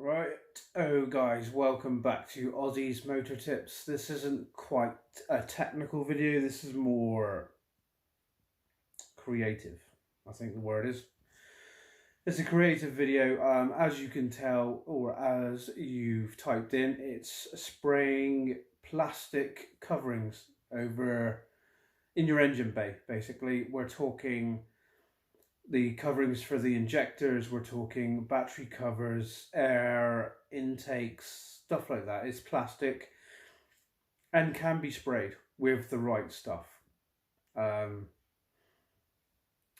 Right, guys, welcome back to Aussie's Motor Tips. This isn't quite a technical video, this is more creative, I think the word is. It's a creative video, as you can tell, or as you've typed in, it's spraying plastic coverings over in your engine bay, basically. We're talking the coverings for the injectors, we're talking battery covers, air intakes, stuff like that. It's plastic and can be sprayed with the right stuff. Um,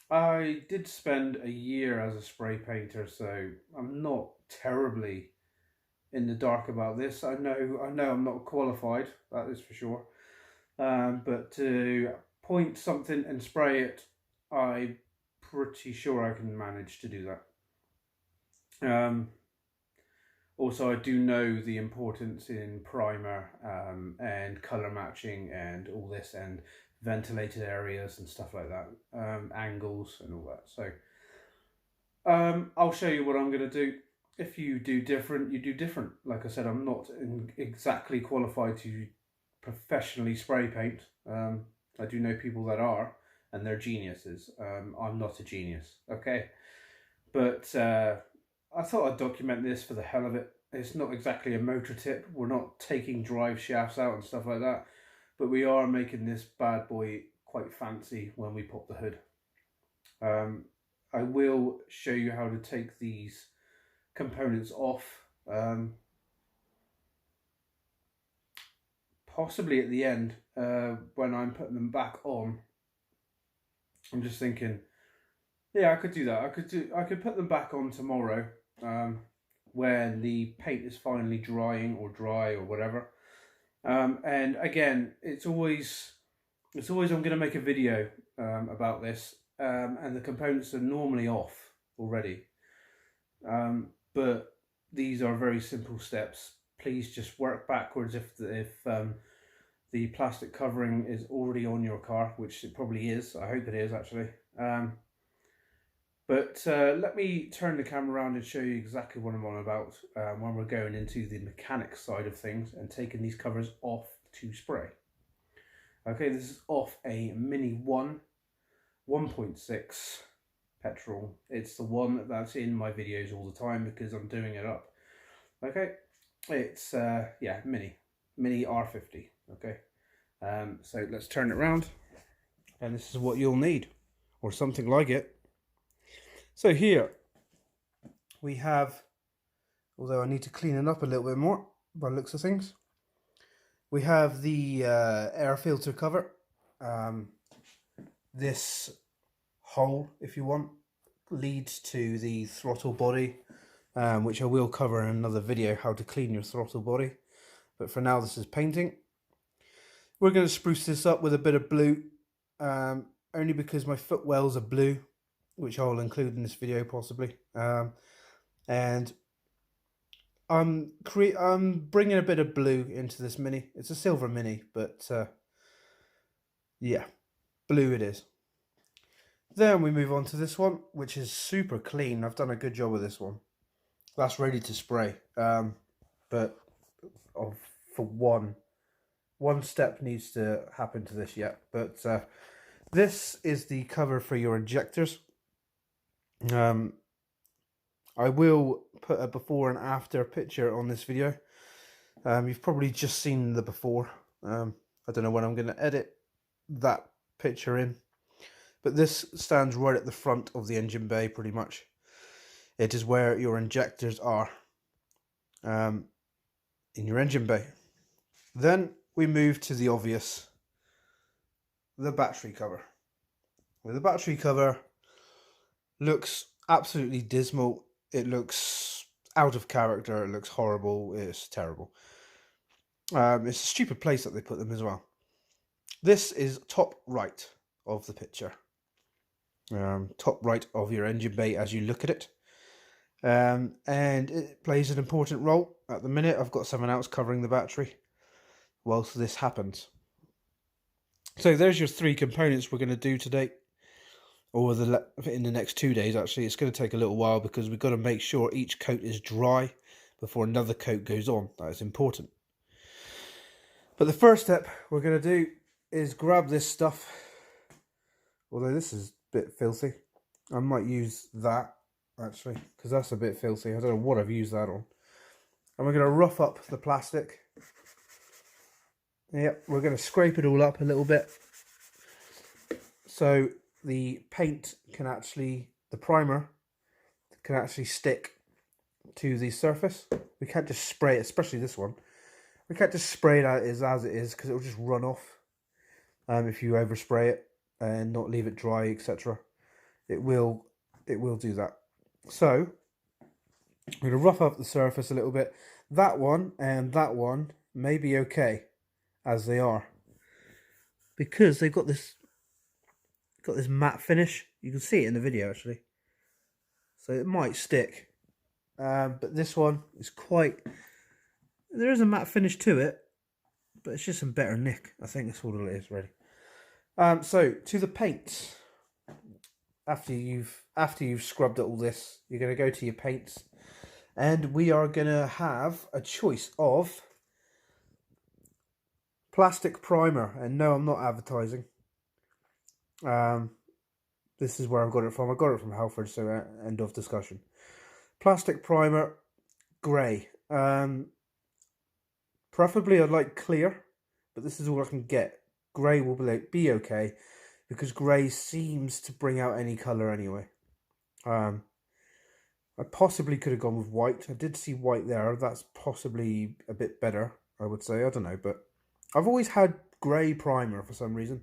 I did spend a year as a spray painter, so I'm not terribly in the dark about this. I know I'm not qualified, that is for sure. But to point something and spray it, I'm pretty sure I can manage to do that. Also, I do know the importance in primer and color matching and all this and ventilated areas and stuff like that, angles and all that. So I'll show you what I'm going to do. If you do different, you do different. Like I said, I'm not exactly qualified to professionally spray paint. I do know people that are, and they're geniuses. I'm not a genius, okay? But I thought I'd document this for the hell of it. It's not exactly a motor tip. We're not taking drive shafts out and stuff like that. But we are making this bad boy quite fancy when we pop the hood. I will show you how to take these components off. Possibly at the end when I'm putting them back on. I'm just thinking, yeah, I could do that. I could put them back on tomorrow when the paint is finally drying or dry or whatever. And again, it's always I'm going to make a video about this, and the components are normally off already. But these are very simple steps. Please just work backwards if the plastic covering is already on your car, which it probably is. I hope it is actually. But let me turn the camera around and show you exactly what I'm on about when we're going into the mechanics side of things and taking these covers off to spray. Okay, this is off a Mini 1.6 petrol. It's the one that's in my videos all the time because I'm doing it up. Okay, it's yeah, Mini R50. Okay, so let's turn it around, and this is what you'll need, or something like it. So here we have, although I need to clean it up a little bit more by the looks of things, we have the air filter cover. This hole, if you want, leads to the throttle body, which I will cover in another video, how to clean your throttle body. But for now, this is painting. We're going to spruce this up with a bit of blue, only because my footwells are blue, which I'll include in this video possibly. And I'm bringing a bit of blue into this Mini. It's a silver Mini, but yeah, blue it is. Then we move on to this one, which is super clean. I've done a good job with this one. That's ready to spray. But for one step needs to happen to this yet. But this is the cover for your injectors. I will put a before and after picture on this video. You've probably just seen the before. I don't know when I'm going to edit that picture in. But this stands right at the front of the engine bay, pretty much. It is where your injectors are in your engine bay. Then we move to the obvious, the battery cover. Well, the battery cover looks absolutely dismal. It looks out of character. It looks horrible. It's terrible. It's a stupid place that they put them as well. This is top right of the picture. Top right of your engine bay as you look at it. And it plays an important role. At the minute, I've got someone else covering the battery whilst this happens. So there's your three components we're going to do today. Or in the next 2 days, actually. It's going to take a little while because we've got to make sure each coat is dry before another coat goes on. That is important. But the first step we're going to do is grab this stuff. Although this is a bit filthy. I might use that, actually, because that's a bit filthy. I don't know what I've used that on. And we're going to rough up the plastic. Yep, we're going to scrape it all up a little bit. So the paint can actually, the primer can actually stick to the surface. We can't just spray it, especially this one. We can't just spray it out as it is, because it will just run off if you overspray it and not leave it dry, etc. It will do that. So I'm going to rough up the surface a little bit. That one and that one may be okay as they are, because they've got this matte finish. You can see it in the video actually, so it might stick. But this one is there is a matte finish to it, but it's just some better nick. I think that's all it is, really. So to the paints. After you've scrubbed all this, you're going to go to your paints, and we are going to have a choice of plastic primer. And no, I'm not advertising. This is where I've got it from. I got it from Halford, so end of discussion. Plastic primer, grey. Preferably I'd like clear, but this is all I can get. Grey will be okay, because grey seems to bring out any colour anyway. I possibly could have gone with white. I did see white there. That's possibly a bit better, I would say. I don't know, but I've always had grey primer for some reason.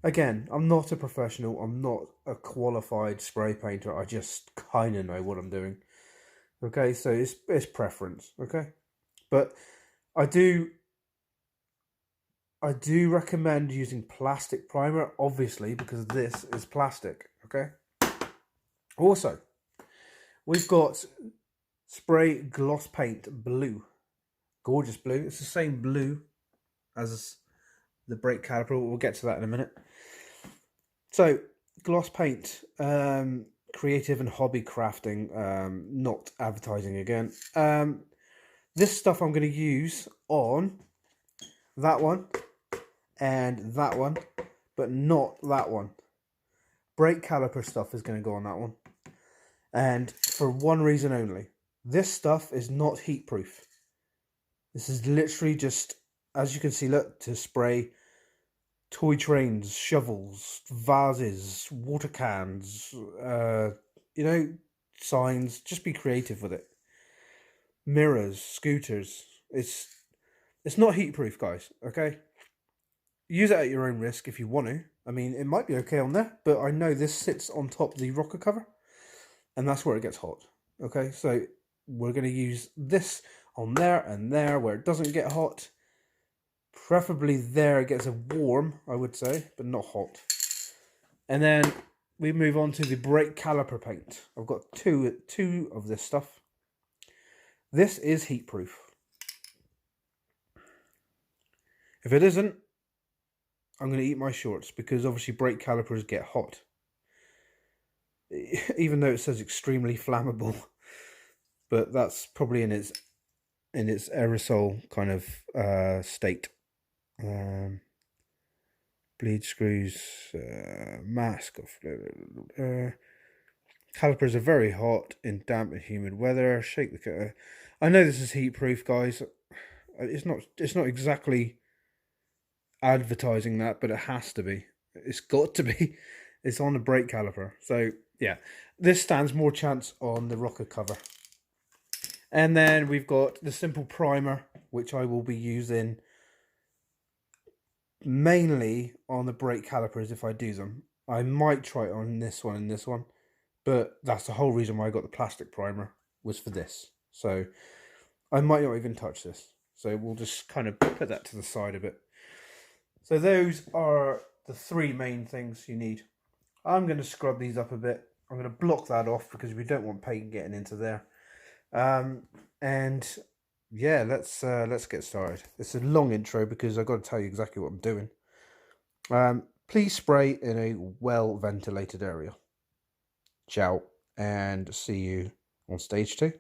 Again, I'm not a professional. I'm not a qualified spray painter. I just kind of know what I'm doing. Okay, so it's preference. Okay, but I do recommend using plastic primer, obviously, because this is plastic. Okay. Also, we've got spray gloss paint blue, gorgeous blue. It's the same blue as the brake caliper. We'll get to that in a minute. So gloss paint, creative and hobby crafting, not advertising again. This stuff I'm going to use on that one and that one, but not that one. Brake caliper stuff is going to go on that one, and for one reason only. This stuff is not heat proof. This is literally just, as you can see, look, to spray toy trains, shovels, vases, water cans, signs. Just be creative with it. Mirrors, scooters. It's not heat proof, guys. Okay, use it at your own risk if you want to. I mean, it might be okay on there, but I know this sits on top of the rocker cover, and that's where it gets hot. Okay, so we're going to use this on there and there where it doesn't get hot. Preferably there it gets a warm, I would say, but not hot. And then we move on to the brake caliper paint. I've got two of this stuff. This is heat proof. If it isn't, I'm going to eat my shorts, because obviously brake calipers get hot. Even though it says extremely flammable, but that's probably in its aerosol kind of state. Bleed screws, mask of calipers are very hot in damp and humid weather. Shake the cutter. I know this is heat proof, guys. It's not exactly advertising that, but it has to be. It's got to be. It's on a brake caliper, so yeah, this stands more chance on the rocker cover. And then we've got the simple primer, which I will be using mainly on the brake calipers if I do them. I might try it on this one and this one, but that's the whole reason why I got the plastic primer, was for this. So I might not even touch this. So we'll just kind of put that to the side a bit. So those are the three main things you need. I'm going to scrub these up a bit. I'm going to block that off because we don't want paint getting into there. And yeah, let's get started. It's a long intro because I've got to tell you exactly what I'm doing. Please spray in a well ventilated area. Ciao, and see you on stage 2.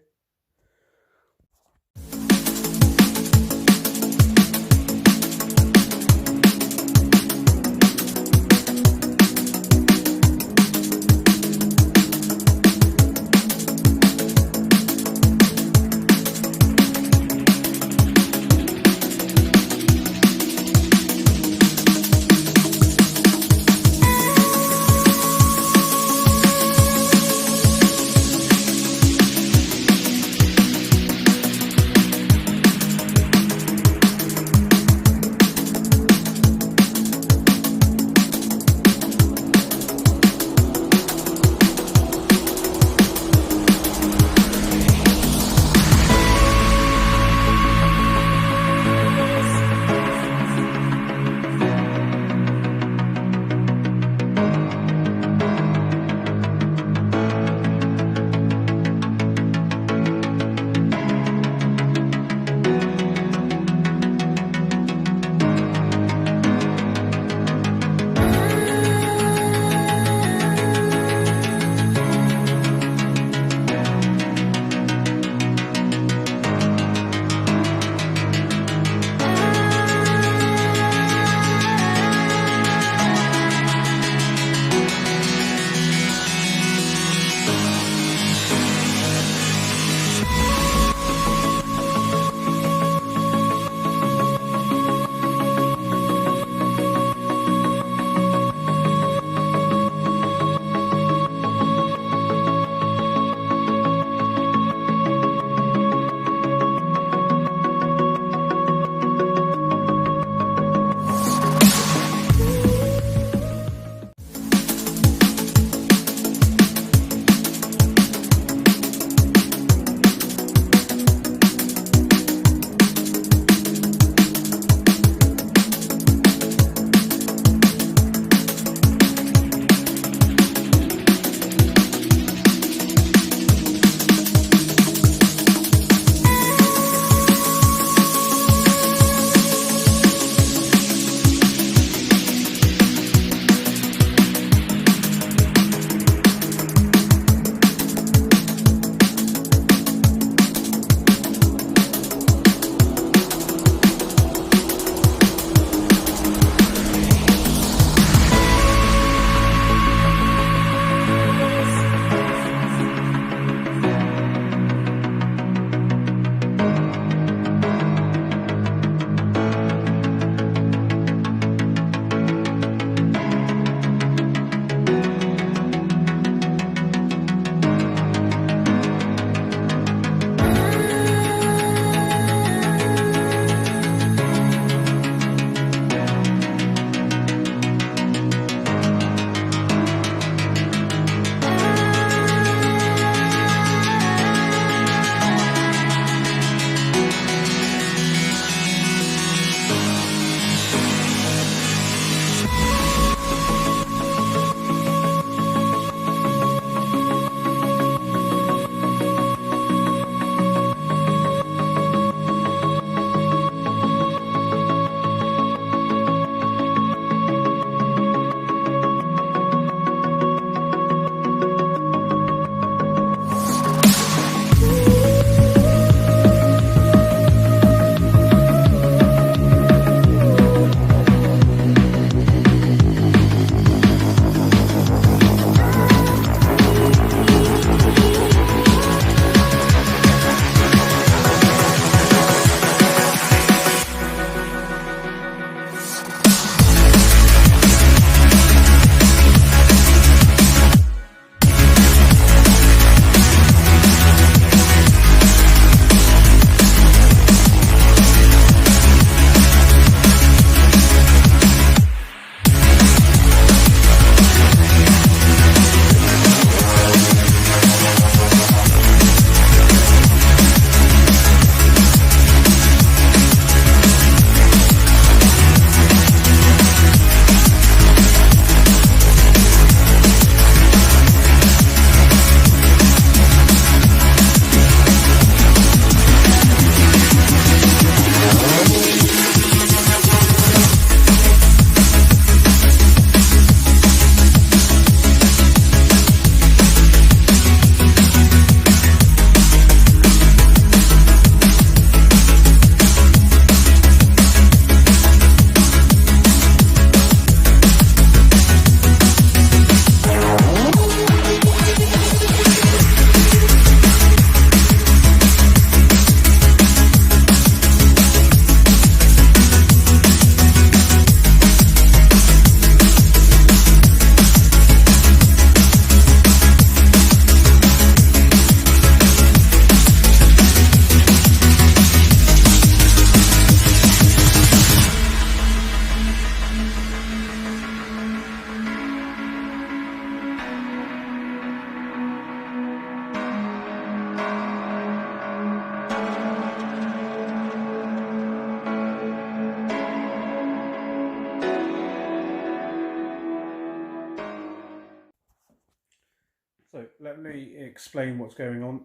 me explain what's going on.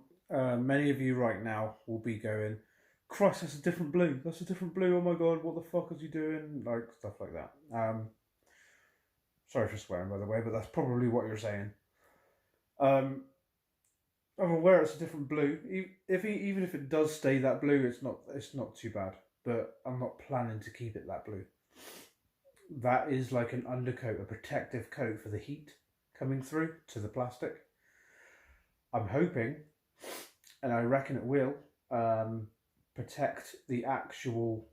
Many of you right now will be going, Christ, that's a different blue. That's a different blue. Oh my God, what the fuck is he doing? Like, stuff like that. Sorry for swearing, by the way, but that's probably what you're saying. I'm aware it's a different blue. Even if it does stay that blue, it's not too bad. But I'm not planning to keep it that blue. That is like an undercoat, a protective coat for the heat coming through to the plastic. I'm hoping, and I reckon it will, protect the actual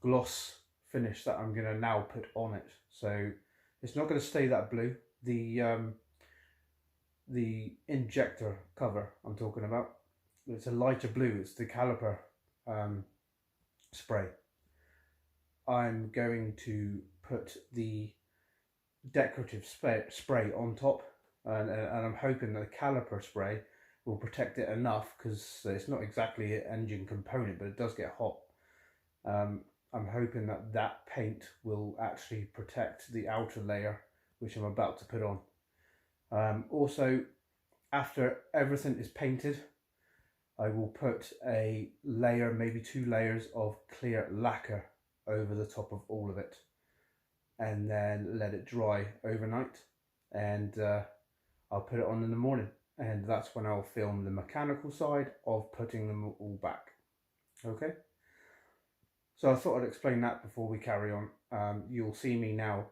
gloss finish that I'm going to now put on it. So it's not going to stay that blue. The injector cover I'm talking about, it's a lighter blue. It's the caliper spray. I'm going to put the decorative spray on top, and I'm hoping that the caliper spray will protect it enough, because it's not exactly an engine component, but it does get hot. I'm hoping that paint will actually protect the outer layer, which I'm about to put on. Also, after everything is painted, I will put a layer, maybe 2 layers of clear lacquer over the top of all of it, and then let it dry overnight, and I'll put it on in the morning, and that's when I'll film the mechanical side of putting them all back. Okay, so I thought I'd explain that before we carry on. You'll see me now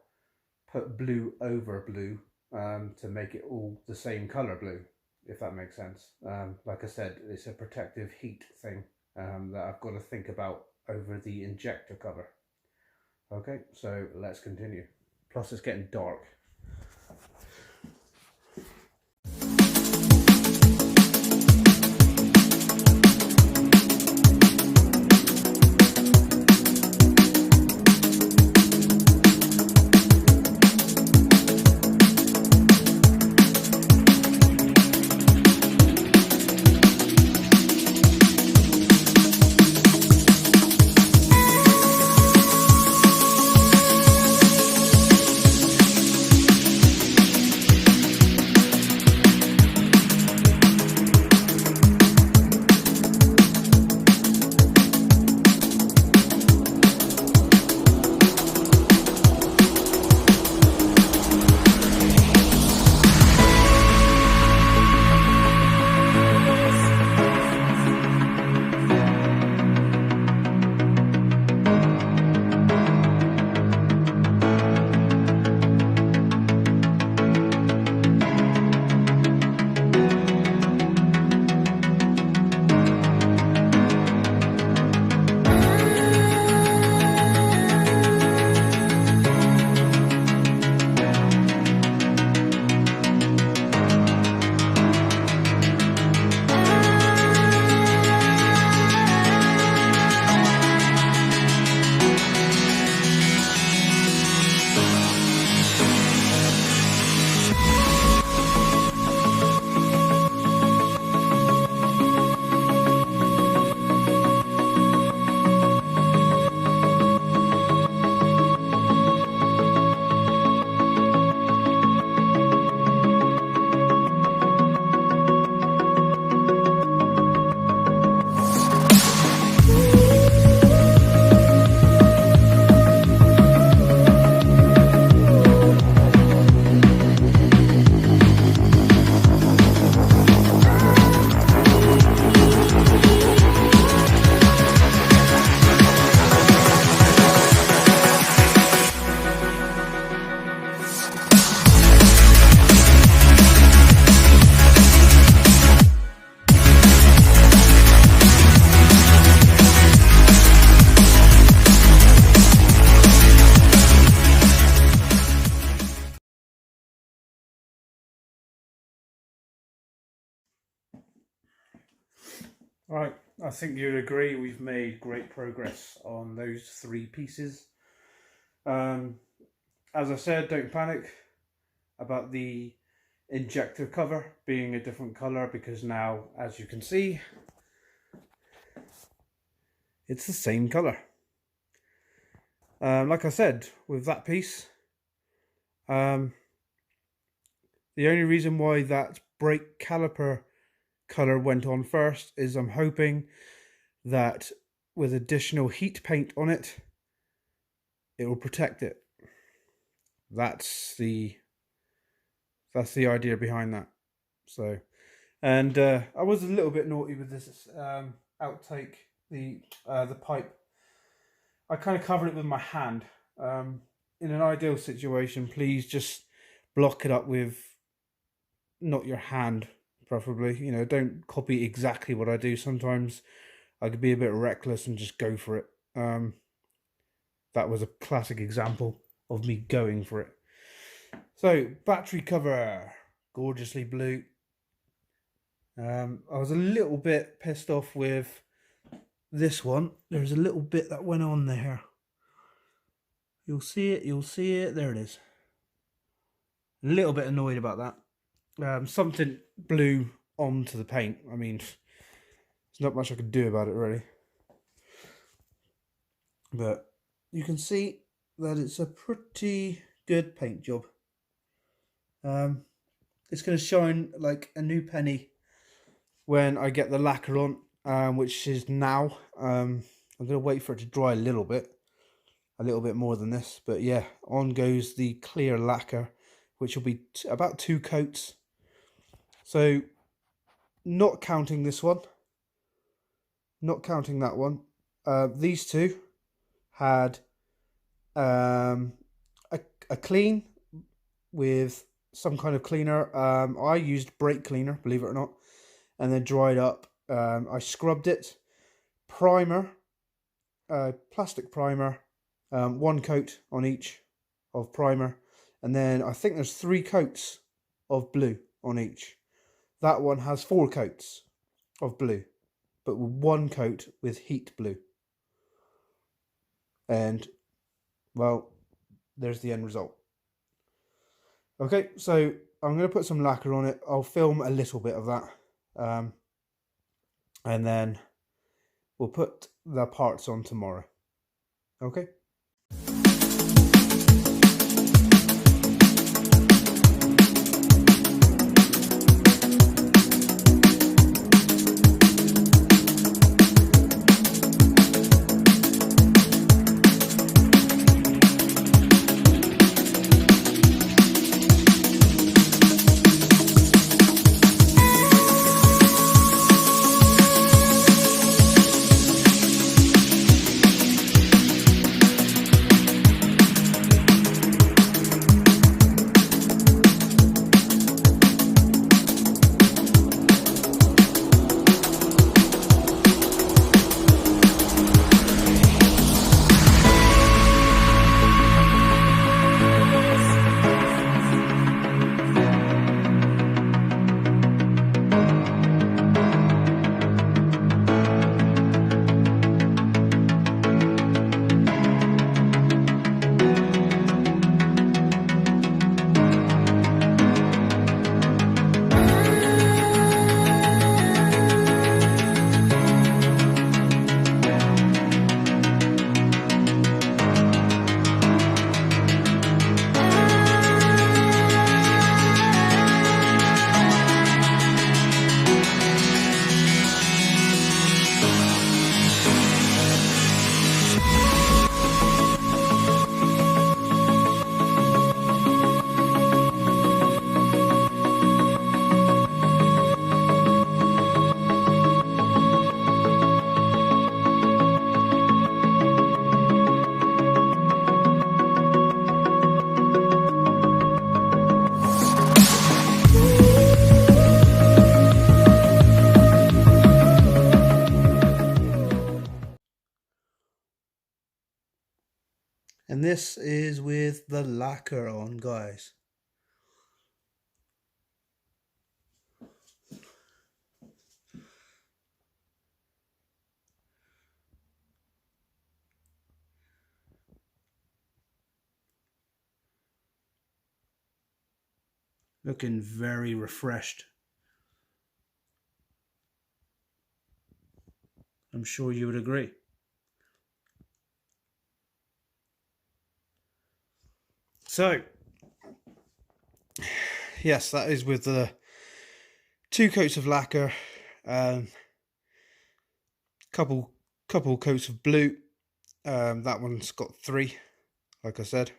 put blue over blue to make it all the same color blue, if that makes sense. Like I said, it's a protective heat thing that I've got to think about over the injector cover. Okay, so let's continue. Plus it's getting dark. Right, I think you'd agree we've made great progress on those 3 pieces. As I said, don't panic about the injector cover being a different colour, because now, as you can see, it's the same colour. Like I said, with that piece, The only reason why that brake caliper colour went on first is I'm hoping that with additional heat paint on it, it will protect it. That's the idea behind that. So, and I was a little bit naughty with this outtake, the pipe. I kind of covered it with my hand. In an ideal situation, please just block it up with not your hand, preferably. You know, don't copy exactly what I do. Sometimes I could be a bit reckless and just go for it. That was a classic example of me going for it. So, battery cover, gorgeously blue. I was a little bit pissed off with this one. There's a little bit that went on there. You'll see it, there it is. A little bit annoyed about that. Something blew onto the paint. I mean, there's not much I could do about it, really. But you can see that it's a pretty good paint job. It's going to shine like a new penny when I get the lacquer on, which is now. I'm going to wait for it to dry a little bit more than this. But yeah, on goes the clear lacquer, which will be about 2 coats. So, not counting this one, not counting that one, these two had a clean with some kind of cleaner. I used brake cleaner, believe it or not, and then dried up. I scrubbed it. Primer, plastic primer, 1 coat on each of primer, and then I think there's 3 coats of blue on each. That one has 4 coats of blue, but with 1 coat with heat blue. And, well, there's the end result. Okay, so I'm going to put some lacquer on it. I'll film a little bit of that. And then we'll put the parts on tomorrow. Okay? And this is with the lacquer on, guys. Looking very refreshed. I'm sure you would agree. So, yes, that is with the 2 coats of lacquer, couple coats of blue. That one's got 3, like I said.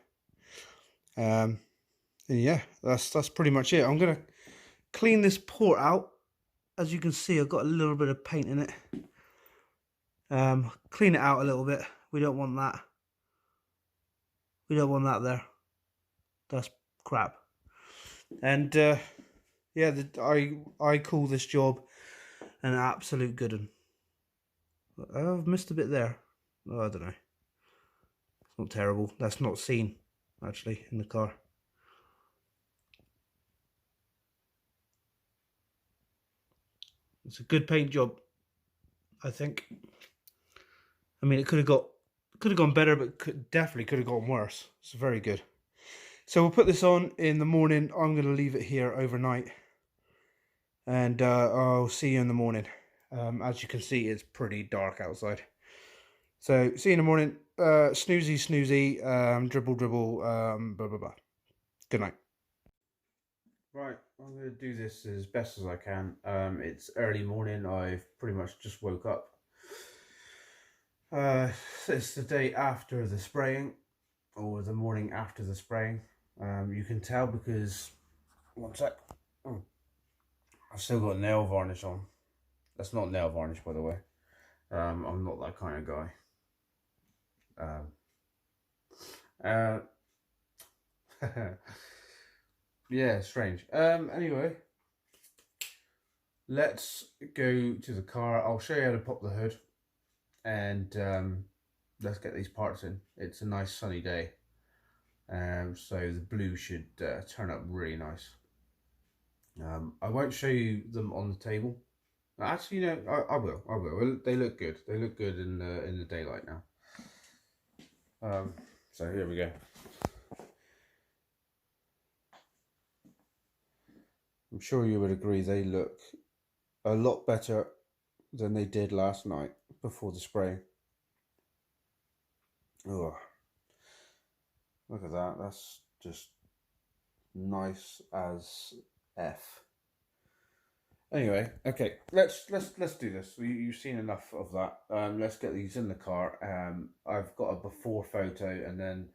And yeah, that's pretty much it. I'm gonna clean this port out. As you can see, I've got a little bit of paint in it. Clean it out a little bit. We don't want that. We don't want that there. That's crap. And yeah, I call this job an absolute good one. I've missed a bit there. Oh, I don't know. It's not terrible. That's not seen actually in the car. It's a good paint job, I think. I mean, it could have gone better, but definitely could have gone worse. It's very good. So we'll put this on in the morning. I'm going to leave it here overnight, and I'll see you in the morning. As you can see, it's pretty dark outside. So see you in the morning. Snoozy, dribble, blah, blah, blah. Good night. Right, I'm going to do this as best as I can. It's early morning. I've pretty much just woke up. It's the day after the spraying, or the morning after the spraying. You can tell because, one sec, I've still got nail varnish on. That's not nail varnish, by the way. I'm not that kind of guy. Yeah, strange. Anyway, let's go to the car. I'll show you how to pop the hood, and let's get these parts in. It's a nice sunny day, so the blue should turn up really nice. I won't show you them on the table. Actually, no, I will. They look good. They look good in the daylight now. So here we go. I'm sure you would agree they look a lot better than they did last night before the spraying. Oh, look at that. That's just nice as F. Anyway, okay, let's do this. You've seen enough of that. Let's get these in the car. I've got a before photo, and then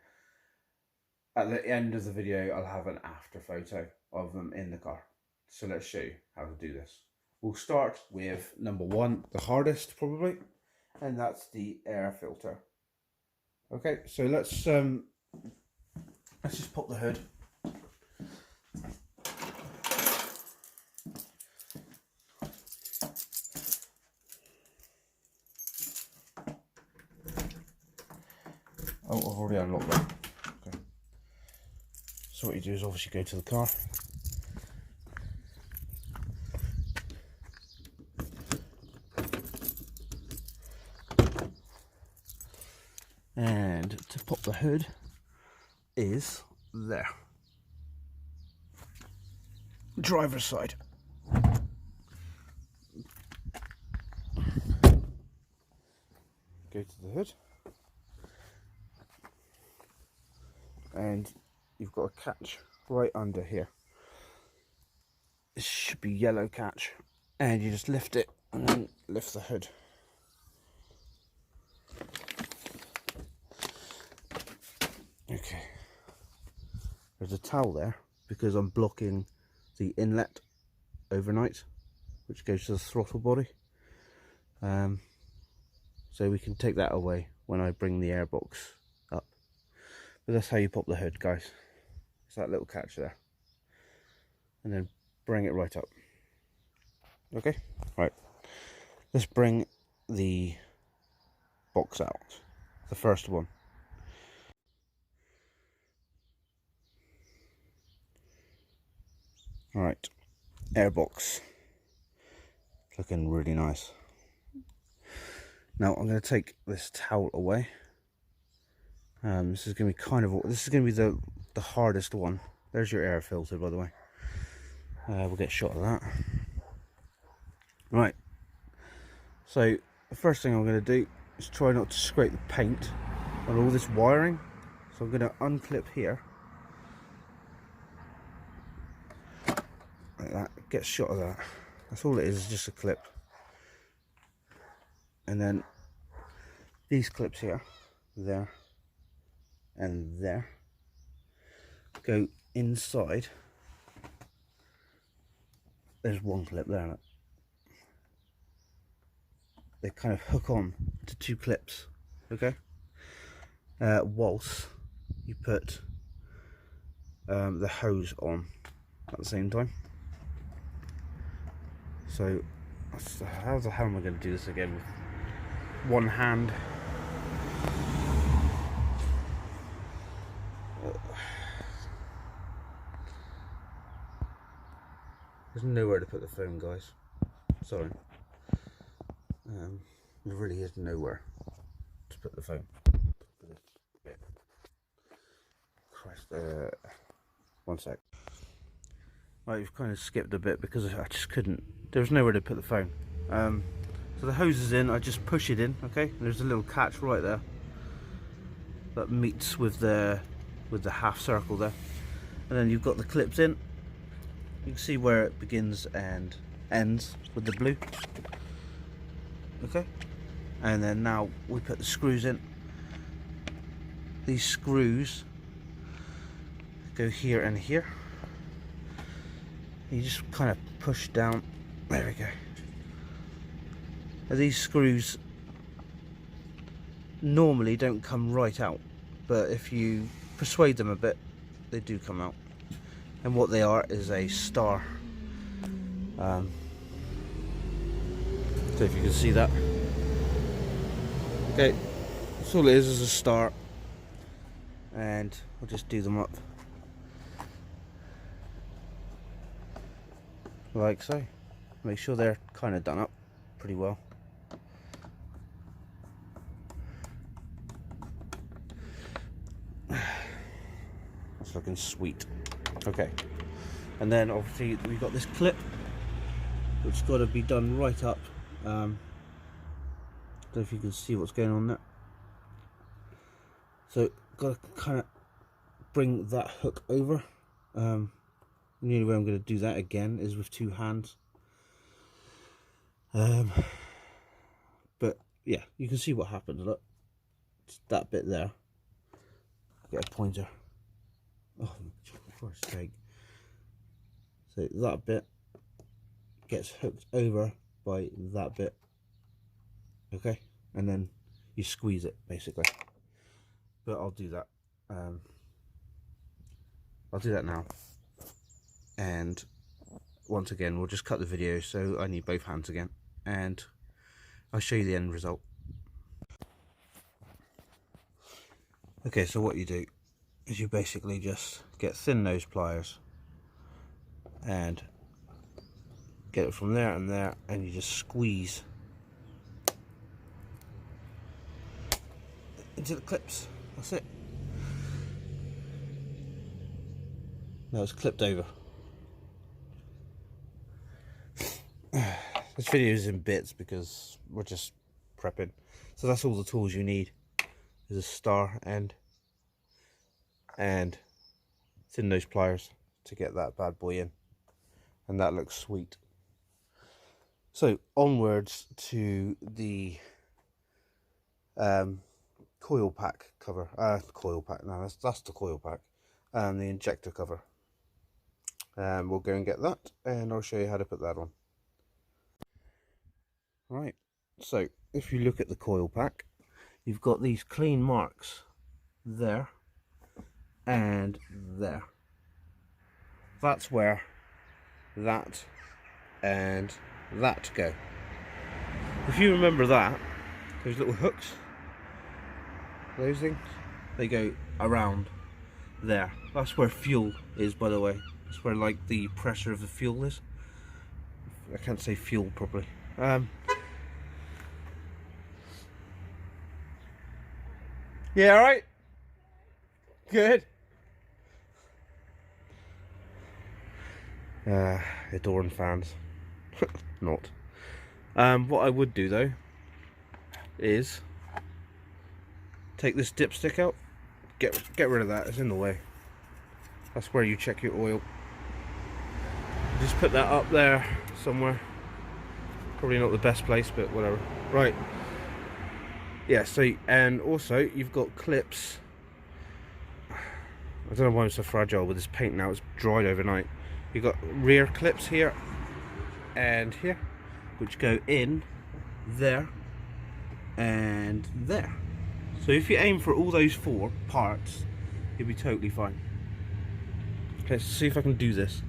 at the end of the video I'll have an after photo of them in the car. So let's show you how to do this. We'll start with number 1, the hardest probably, and that's the air filter. Okay, so let's just pop the hood. Oh, I've already unlocked that. Okay. So what you do is obviously go to the car. And to pop the hood is there. Driver's side. Go to the hood. And you've got a catch right under here. This should be yellow catch. And you just lift it and then lift the hood. Okay. There's a towel there because I'm blocking the inlet overnight, which goes to the throttle body. So we can take that away when I bring the airbox up. But that's how you pop the hood, guys. It's that little catch there. And then bring it right up. Okay, right. Let's bring the box out. The first one. Alright, airbox. Looking really nice. Now I'm going to take this towel away. This is going to be the hardest one. There's your air filter, by the way. We'll get a shot of that. Right. So the first thing I'm going to do is try not to scrape the paint on all this wiring. So I'm going to unclip here. like that. Get a shot of that. That's all it is just a clip. And then these clips here, there and there, go inside. There's one clip there, look. They kind of hook on to two clips, okay? Whilst you put the hose on at the same time. So how the hell am I going to do this again with one hand? There's nowhere to put the phone, guys. Sorry. There really is nowhere to put the phone. Christ, one sec. Right, we've kind of skipped a bit because I just couldn't. There was nowhere to put the phone. So the hose is in. I just push it in. Okay, and there's a little catch right there that meets with the half circle there, and then you've got the clips in. You can see where it begins and ends with the blue. Okay, and then now we put the screws in. These screws go here and here. You just kind of push down. There we go. Now these screws normally don't come right out, but if you persuade them a bit, they do come out. And what they are is a star. So if you can see that. Okay, that's all it is a star. And we'll just do them up like so. Make sure they're kind of done up pretty well. That's looking sweet. Okay, and then obviously we've got this clip which has got to be done right up. Don't know if you can see what's going on there. So got to kind of bring that hook over. The only way I'm going to do that again is with two hands. But yeah, you can see what happens. Look, it's that bit there. Get a pointer. Oh, for Christ's sake. So that bit gets hooked over by that bit. Okay, and then you squeeze it basically. But I'll do that. I'll do that now. And once again, we'll just cut the video, so I need both hands again, and I'll show you the end result. Okay, so what you do is you basically just get thin nose pliers and get it from there and there, and you just squeeze into the clips. That's it. Now it's clipped over. This video is in bits because we're just prepping. So that's all the tools you need. Is a star end and thin nose pliers to get that bad boy in. And that looks sweet. So onwards to the coil pack cover. Coil pack, no, that's the coil pack. And the injector cover. We'll go and get that, and I'll show you how to put that on. Right, so if you look at the coil pack, you've got these clean marks there and there. That's where that and that go. If you remember that, those little hooks, those things, they go around there. That's where fuel is, by the way. That's where like the pressure of the fuel is. I can't say fuel properly. Yeah, alright? Good. Adoring fans. Not. What I would do though is take this dipstick out. Get rid of that, it's in the way. That's where you check your oil. just put that up there somewhere. Probably not the best place, but whatever. Right. Yeah, so, and also you've got clips. I don't know why I'm so fragile with this paint now, it's dried overnight. You've got rear clips here and here, which go in there and there. So if you aim for all those 4 parts, you'll be totally fine. Okay, let's see if I can do this.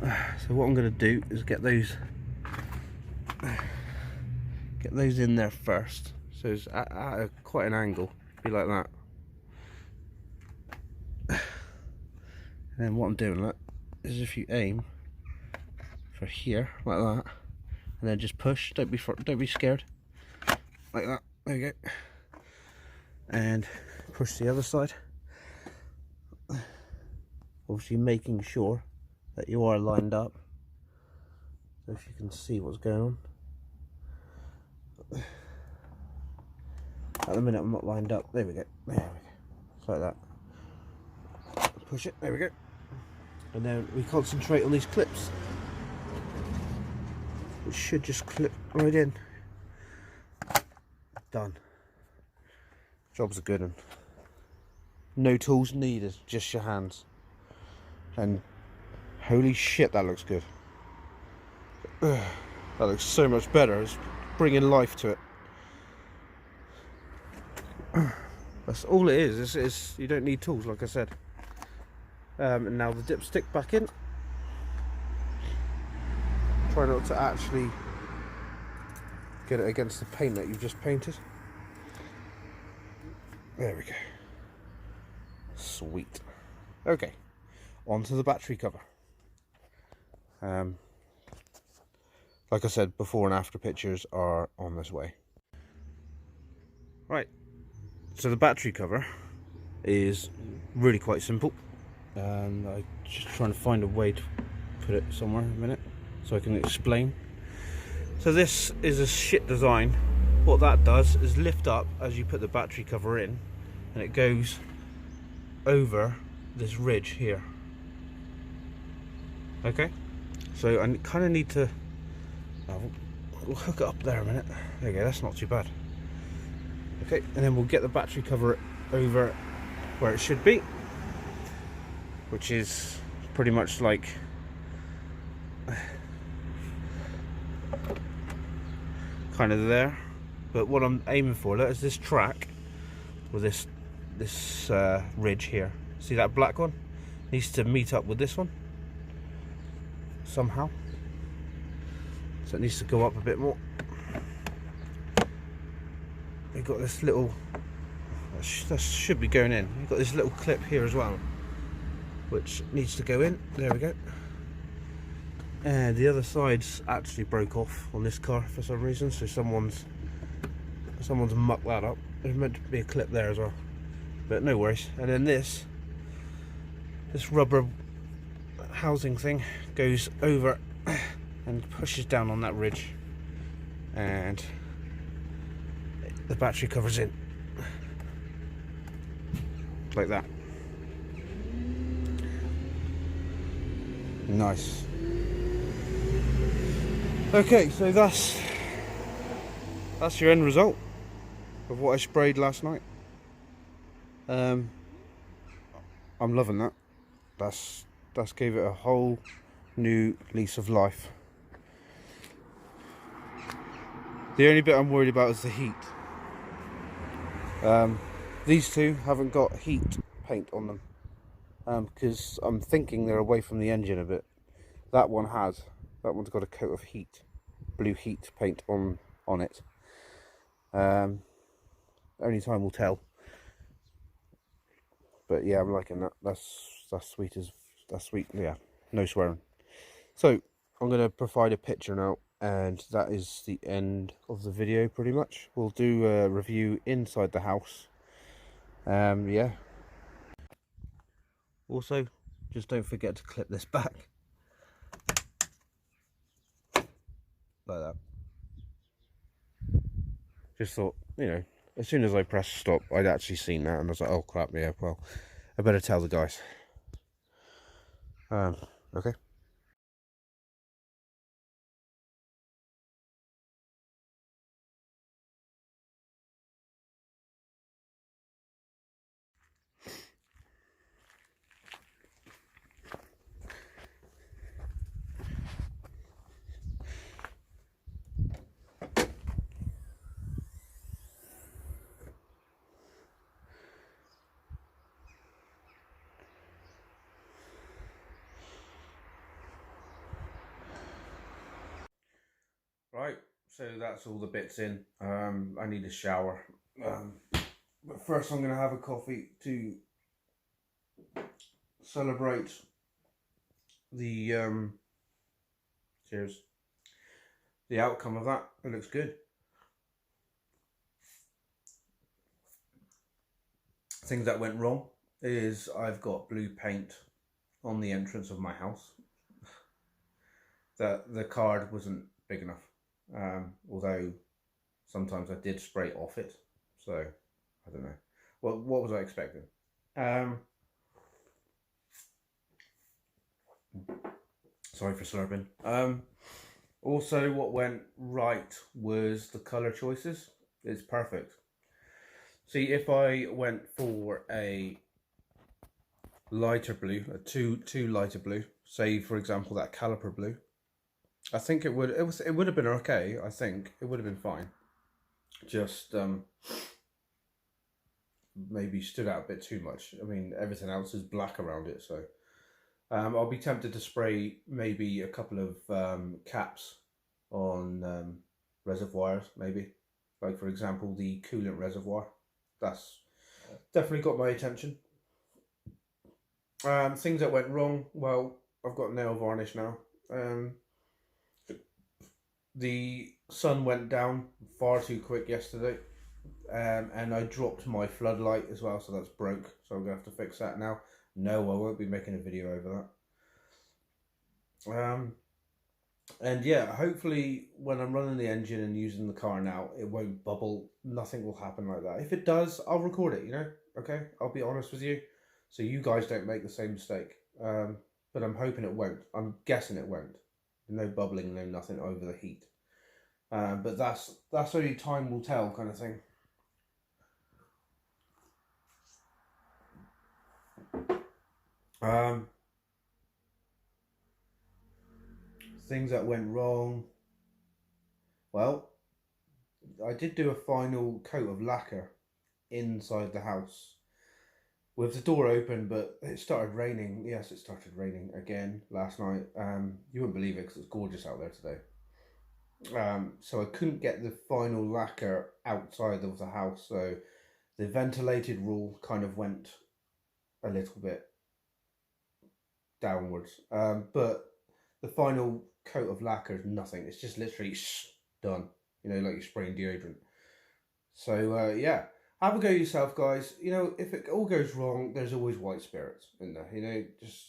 So what I'm going to do is get those in there first. So it's at quite an angle, be like that. And then what I'm doing, look, is if you aim for here like that, and then just push. Don't be scared. Like that. There you go. And push the other side. Obviously, making sure that you are lined up. So if you can see what's going on. At the minute, I'm not lined up. There we go. There we go. It's like that. Push it. There we go. And then we concentrate on these clips, which should just clip right in. Done. Job's a good one. No tools needed, just your hands. And holy shit, that looks good. That looks so much better. It's bringing life to it. That's all it is. It's you don't need tools, like I said. And now the dipstick back in. Try not to actually get it against the paint that you've just painted. There we go. Sweet. Okay, onto the battery cover. Like I said, before and after pictures are on this way. Right, so the battery cover is really quite simple. I'm just trying to find a way to put it somewhere in a minute so I can explain. So this is a shit design. What that does is lift up as you put the battery cover in, and it goes over this ridge here. Okay, so I kind of need to we'll hook it up there a minute. There you go, that's not too bad. Okay, and then we'll get the battery cover over where it should be, which is pretty much like kind of there. But what I'm aiming for, look, is this track with this ridge here. See that black one? Needs to meet up with this one somehow. So it needs to go up a bit more. We've got this little, that should be going in. We've got this little clip here as well, which needs to go in. There we go. And the other side's actually broke off on this car for some reason, so someone's mucked that up. There's meant to be a clip there as well, but no worries. And then this rubber housing thing goes over and pushes down on that ridge, and the battery covers in like that. Nice. Okay, so that's your end result of what I sprayed last night. I'm loving that. That's gave it a whole new lease of life. The only bit I'm worried about is the heat. These two haven't got heat paint on them, because I'm thinking they're away from the engine a bit. That one has. That one's got a coat of heat, blue heat paint on it. Only time will tell. But yeah, I'm liking that. That's sweet as that's sweet. Yeah, no swearing. So I'm going to provide a picture now, and that is the end of the video pretty much. We'll do a review inside the house. Yeah. Also, just don't forget to clip this back. Like that. Just thought, you know, as soon as I pressed stop, I'd actually seen that, and I was like, oh crap, yeah, well, I better tell the guys. Okay. So that's all the bits in. I need a shower. But first I'm going to have a coffee to celebrate the cheers, the outcome of that. It looks good. Things that went wrong is I've got blue paint on the entrance of my house. The card wasn't big enough, although sometimes I did spray off it, so I don't know. What was I expecting? Sorry for slurping. Also, what went right was the colour choices. It's perfect. See, if I went for a lighter blue, a two lighter blue, say for example that caliper blue, I think it would have been okay. I think it would have been fine. Just maybe stood out a bit too much. I mean, everything else is black around it, so I'll be tempted to spray maybe a couple of caps on reservoirs, maybe. Like for example, the coolant reservoir. That's definitely got my attention. Things that went wrong. Well, I've got nail varnish now. The sun went down far too quick yesterday, and I dropped my floodlight as well, so that's broke. So I'm gonna have to fix that now. No, I won't be making a video over that. And yeah, hopefully when I'm running the engine and using the car now, it won't bubble. Nothing will happen like that. If it does, I'll record it, you know? Okay? I'll be honest with you, so you guys don't make the same mistake. But I'm hoping it won't. I'm guessing it won't. No bubbling, no nothing over the heat. But that's only time will tell kind of thing. Things that went wrong. Well, I did do a final coat of lacquer inside the house with the door open, but it started raining. Yes, it started raining again last night. You wouldn't believe it because it's gorgeous out there today. So I couldn't get the final lacquer outside of the house, so the ventilated rule kind of went a little bit downwards. But the final coat of lacquer is nothing. It's just literally done. You know, like you're spraying deodorant. So yeah, have a go yourself, guys. You know, if it all goes wrong, there's always white spirits in there. You know, just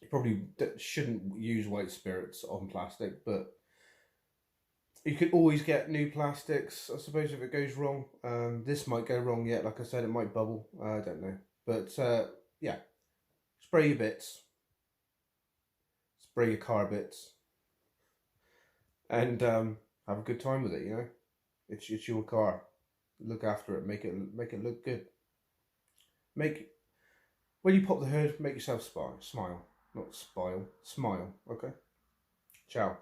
you probably shouldn't use white spirits on plastic, but you could always get new plastics. I suppose if it goes wrong, this might go wrong yet. Like I said, it might bubble. I don't know, but yeah, spray your bits. Spray your car bits, and have a good time with it. You know, it's your car. Look after it. Make it look good. When you pop the hood, make yourself smile, not spile. Smile. Okay. Ciao.